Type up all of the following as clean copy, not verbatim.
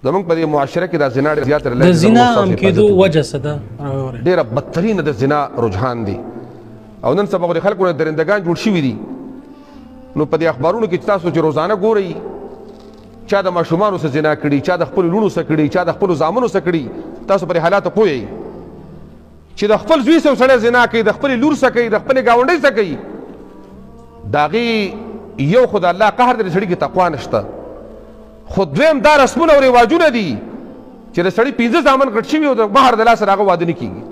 زمونږ په دې معاشره کې دا زنا ډېر زیات د زنا عام کېدو وجه څه ده؟ ډېره بدترینه د زنا رجحان دی او نن سبا د خلکو نه درندګان جوړ شوي دي. نو په دې اخبارونو کې تاسو چې روزانه ګورئ چا د ماشومانو سره زنا کړي، چا د خپلو لوڼو سره کړي، چا د خپلو زامنو سره کړي، تاسو په دې حالاتو پوهیږئ چې د خپل زوی سره سړی زنا کوي، د خپلې لور سره کوي، د خپلې ګاونډۍ سره کوي. د هغې یو خو د الله قهر دی د سړي کې تقوا نشته، خو دویم دا رسمونه او رواجونه دي چې د سړي 15 زامن ګډ شوي او د مهر د لاسه د هغه واده نه کېږي.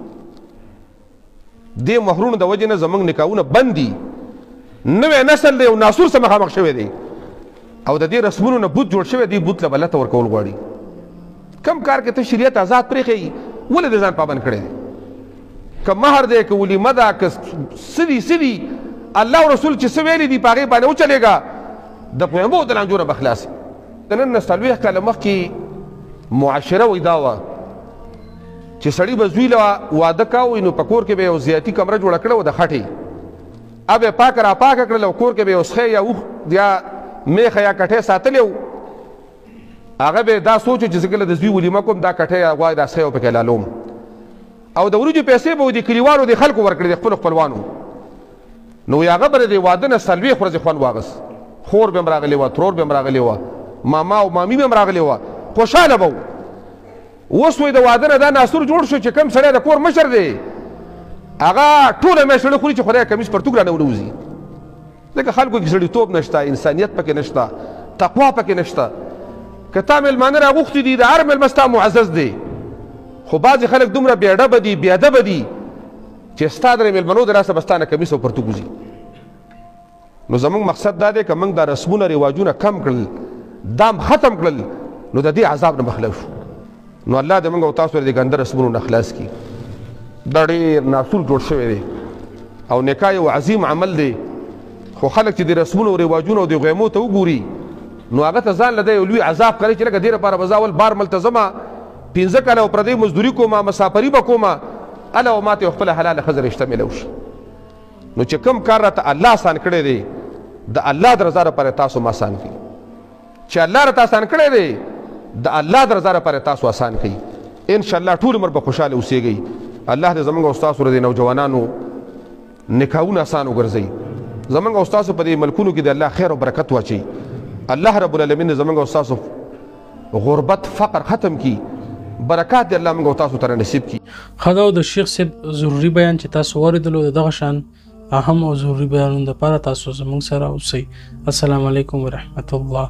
دې مهرونو د وجې نه زموږ نکاحونه بند دي. نوی نسل دی او ناسور سره مخامخ شوی دی او د دې رسمونو نه بوت جوړ شوی دی، بوت له بلته ورکول غواړي. کم کار کې ته شریعت آزاد پرېښیي، ولې د ځان پابند کړی دی؟ که مهر دی، که ولیمه ده، که څه دي الله او رسول چې څه ویلي دي په هغې باندې وچلېږه، د پوهېمبو د لانجو نه به خلاص. د نن نه 40 کاله مخکې معاشره وایي دا وه چې سړي به زوی له واده کوي نو په کور کې به یو زیاتي کمره جوړه کړه وه د خټې، اب یې پاکه را پاکه کړله او کور کې به یو سخی یا اوښ یا میخه یا کټی ساتلی و. هغه به دا سوچو چې زه کله د زوی ولیمه کوم دا کټی یا غوا دا سخی به پکې لالوم او د وریجو پیسې به د کلیوالو د خلکو ورکړې د خپلو خپلوانو. نو هغه به د واده نه 40 ورځې خوند واغست، خور به هم راغلې وه، ترور به هم راغلې وه، ماما او مامي به هم راغلې وه، خوشحاله به و. اوس وایي د واده نه دا ناسور جوړ شو چې کوم سړی د کور مشر دی هغه ټوله میاشت ډوډۍ خوري چې خدای کمیس پرتوګ رانه ونوځي. ځکه خلکو کې سړیتوب نشته، انسانیت پکې نشته، تقوا پکې نشته. که تا میلمانه راغوښتي دي د هر میلمه ستا معزز دی، خو بعضې خلک دومره بې ادبه دي بې ادبه دي چې ستا د میلمنو د لاسه به ستا نه کمیس او پرتوګ وځي. نو زموږ مقصد دا دی که موږ دا رسمونه رواجونه کم کړل، دام ختم کړل، نو د دې عذاب نه به خلاص شو. نو الله دې موږ او تاسو د ګنده رسمونو نه خلاص کړي. دا ډېر ناسور جوړ شوی دی او نکاح یو عظیم عمل دی، خو خلک چې د رسمونو او رواجونو او د غیمو ته وګوري نو هغه ته ځان له دی یو لوی عذاب کوي چې لکه دې لپاره به زه اول بار ملتزمه 15 کاله او پردۍ مزدوري کومه، مسافري به کومه، اله او ماته یو خپله حلاله ښځه رشته میلو شي. نو چې کوم کار راته الله آسان کړی دی د الله د رضا لپاره تاسو م آسان کړي، چې الله راته آسان کړی دی د الله د رضا لپاره تاسو آسان کړي. انشاءالله ټول عمر به خوشحاله اوسېږئ. الله دې زموږ او ستاسو د نوجوانانو نکاحونه آسان وګرځوي. زموږ او ستاسو په دې ملکونو کې د الله خیر او برکت واچوي. الله رب العالمین زموږ او ستاسو غربت فقر ختم کړي، برکات دې الله موږ او تاسو ته نصیب کړي. ښه دا د شیخ صاحب ضروري بیان چې تاسو واورېدلو، د دغه شان اهم او ضروري بیانونو دپاره تاسو زموږ سره اوسئ. السلام علیکم ورحمة الله.